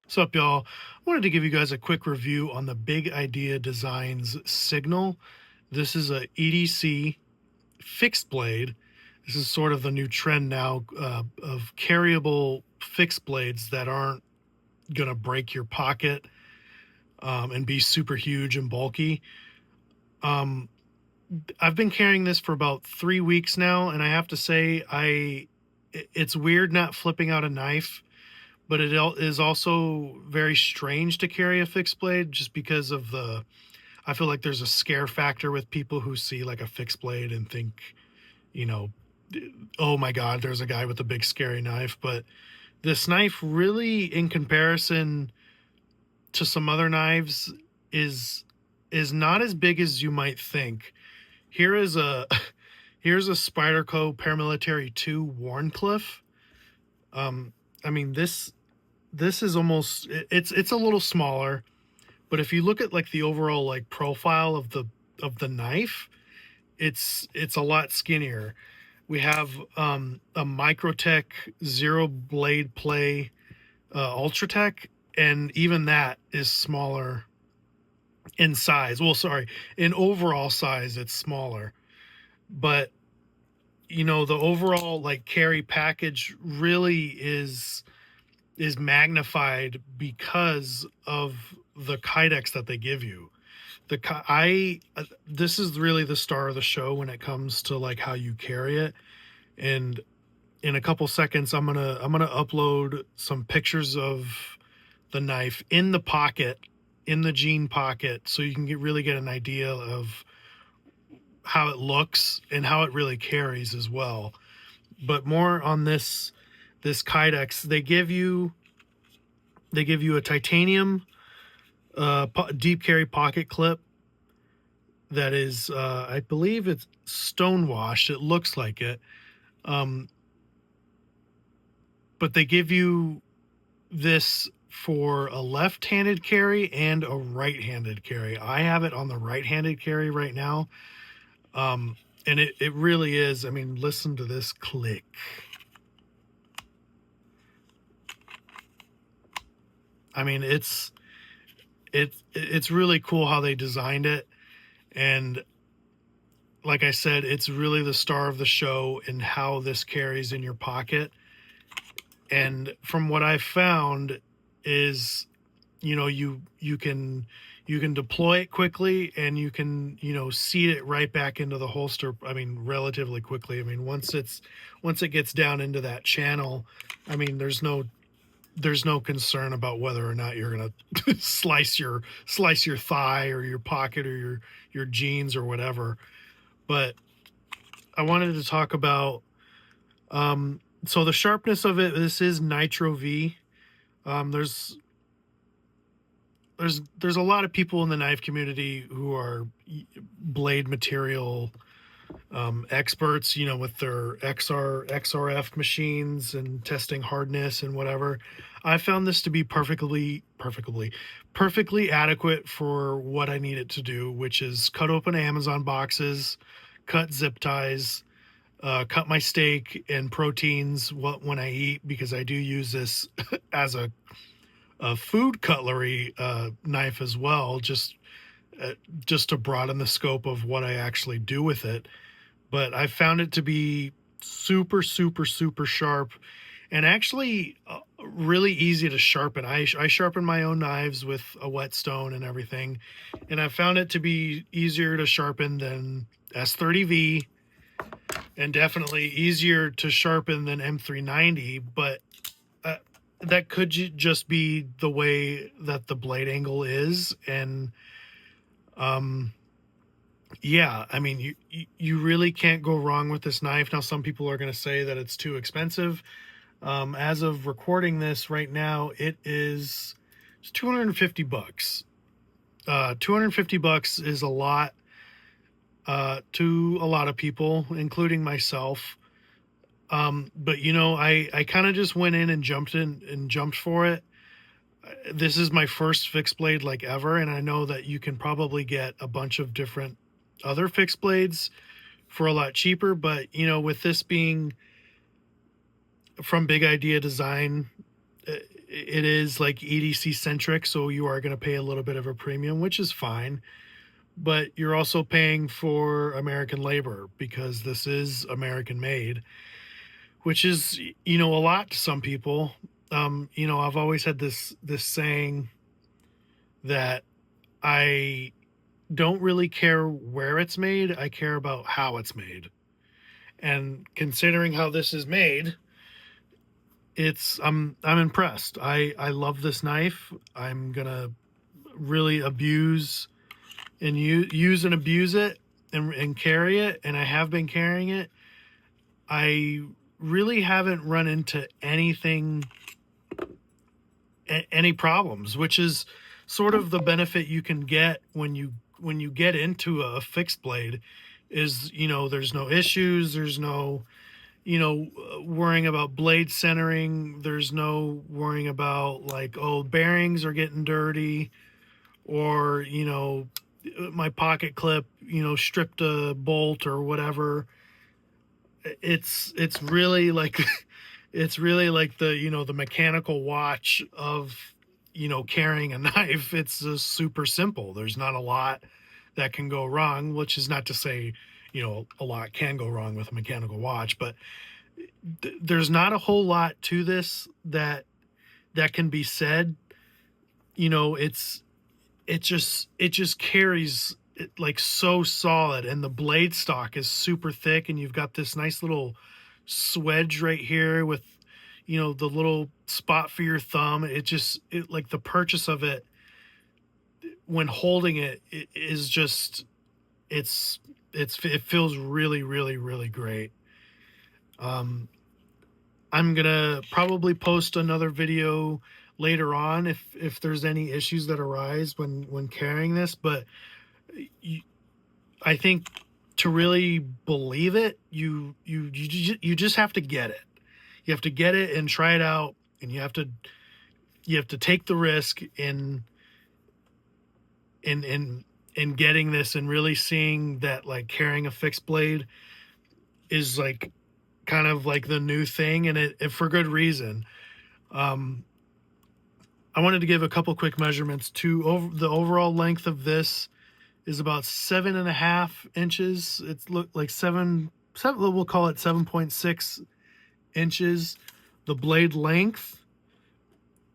What's up, y'all? I wanted to give you guys a quick review on the Big Idea Designs Signal. This is a EDC fixed blade. This is sort of the new trend now of carryable fixed blades that aren't going to break your pocket and be super huge and bulky. Um, I've been carrying this for about 3 weeks now, and I have to say, it's weird not flipping out a knife, but it is also very strange to carry a fixed blade just because of I feel like there's a scare factor with people who see like a fixed blade and think, you know, oh my God, there's a guy with a big scary knife. But this knife really, in comparison to some other knives, is is not as big as you might think. Here is a here's a Spyderco Paramilitary 2 Warncliffe. Um, I mean this is almost it's a little smaller, but if you look at like the overall like profile of the knife, it's a lot skinnier. We have a Microtech Zero Blade Play Ultratech, and even that is smaller in size. Well, sorry, in overall size, it's smaller, but the overall like carry package really is magnified because of the kydex that they give you. This is really the star of the show when it comes to like how you carry it. And in a couple seconds, I'm gonna upload some pictures of the knife in the pocket, in the jean pocket, so you can really get an idea of how it looks and how it really carries as well. But more on this kydex. They give you a titanium deep carry pocket clip that is, I believe it's stonewashed. It looks like it. Um, but they give you this for a left-handed carry and a right-handed carry. I have it on the right-handed carry right now. And it really is. I mean, listen to this click. I mean, it's really cool how they designed it. And like I said, it's really the star of the show in how this carries in your pocket. And from what I've found is, you can deploy it quickly, and you can, seat it right back into the holster. I mean, relatively quickly. I mean, once it gets down into that channel, I mean, there's no concern about whether or not you're gonna slice your thigh or your pocket or your jeans or whatever. But I wanted to talk about so the sharpness of it. This is Nitro V. There's a lot of people in the knife community who are blade material experts, with their XRF machines and testing hardness and whatever. I found this to be perfectly adequate for what I need it to do, which is cut open Amazon boxes, cut zip ties, cut my steak and proteins when I eat, because I do use this as a food cutlery knife as well, just to broaden the scope of what I actually do with it. But I found it to be super sharp, and actually really easy to sharpen. I sharpen my own knives with a whetstone and everything, and I found it to be easier to sharpen than S30V, and definitely easier to sharpen than M390. But that could just be the way that the blade angle is. And yeah, I mean, you really can't go wrong with this knife. Now, some people are going to say that it's too expensive. As of recording this right now, it's $250. $250 is a lot to a lot of people, including myself. But I kind of just went in and jumped for it. This is my first fixed blade like ever, and I know that you can probably get a bunch of different other fixed blades for a lot cheaper. But with this being from Big Idea Design, it is like EDC centric, so you are going to pay a little bit of a premium, which is fine. But you're also paying for American labor because this is American made, which is, a lot to some people. I've always had this saying that I don't really care where it's made. I care about how it's made. And considering how this is made, I'm impressed. I love this knife. I'm gonna really abuse and use and abuse it and carry it, and I have been carrying it. I really haven't run into any problems, which is sort of the benefit you can get when you get into a fixed blade. Is, there's no issues, there's no worrying about blade centering, there's no worrying about like, oh, bearings are getting dirty, or my pocket clip stripped a bolt or whatever. It's really like it's really like the mechanical watch of carrying a knife. It's super simple. There's not a lot that can go wrong, which is not to say a lot can go wrong with a mechanical watch, but there's not a whole lot to this that can be said. It just carries it like so solid, and the blade stock is super thick, and you've got this nice little swedge right here with the little spot for your thumb. It like the purchase of it when holding it is just it feels really, really, really great. I'm gonna probably post another video later on if there's any issues that arise when carrying this, but I think to really believe it, you just have to get it. You have to get it and try it out, and you have to take the risk in getting this and really seeing that like carrying a fixed blade is like kind of like the new thing, and it for good reason. I wanted to give a couple quick measurements too. The overall length of this is about 7.5 inches. It's look like seven, we'll call it 7.6 inches. The blade length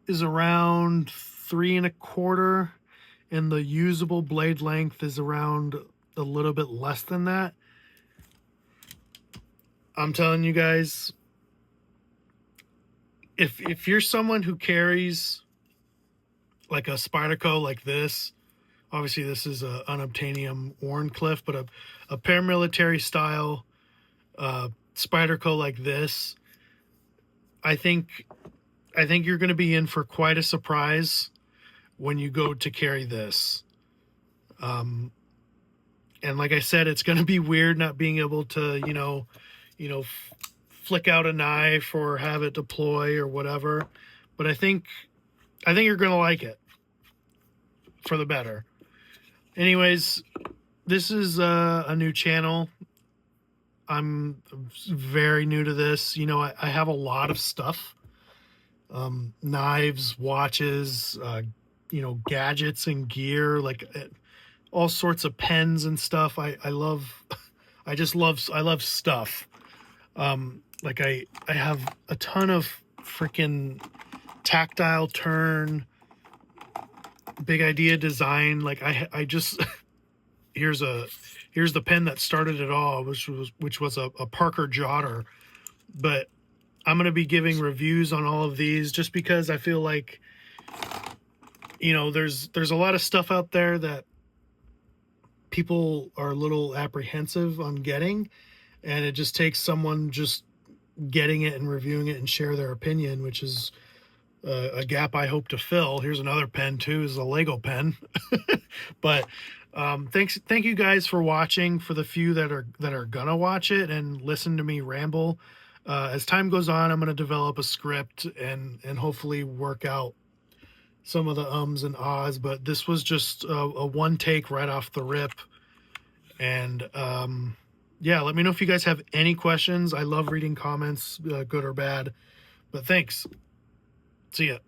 is around 3.25, and the usable blade length is around a little bit less than that. I'm telling you guys, if you're someone who carries like a Spyderco like this, obviously this is a unobtainium Wharncliffe, but a paramilitary style Spyderco like this, I think you're going to be in for quite a surprise when you go to carry this. And like I said, it's going to be weird not being able to, flick out a knife or have it deploy or whatever. But I think you're going to like it for the better. Anyways, this is a new channel. I'm very new to this. I have a lot of stuff. Knives, watches, gadgets and gear, like all sorts of pens and stuff. I love stuff. Like I have a ton of freaking tactile turn, big idea design. Like I just here's the pen that started it all, which was a Parker Jotter. But I'm going to be giving reviews on all of these just because I feel like there's a lot of stuff out there that people are a little apprehensive on getting, and it just takes someone just getting it and reviewing it and share their opinion, which is a gap I hope to fill. Here's another pen too, is a Lego pen. But thank you guys for watching. For the few that are gonna watch it and listen to me ramble, as time goes on, I'm gonna develop a script and hopefully work out some of the ums and ahs. But this was just a one take right off the rip. And yeah, let me know if you guys have any questions. I love reading comments, good or bad. But thanks. See ya.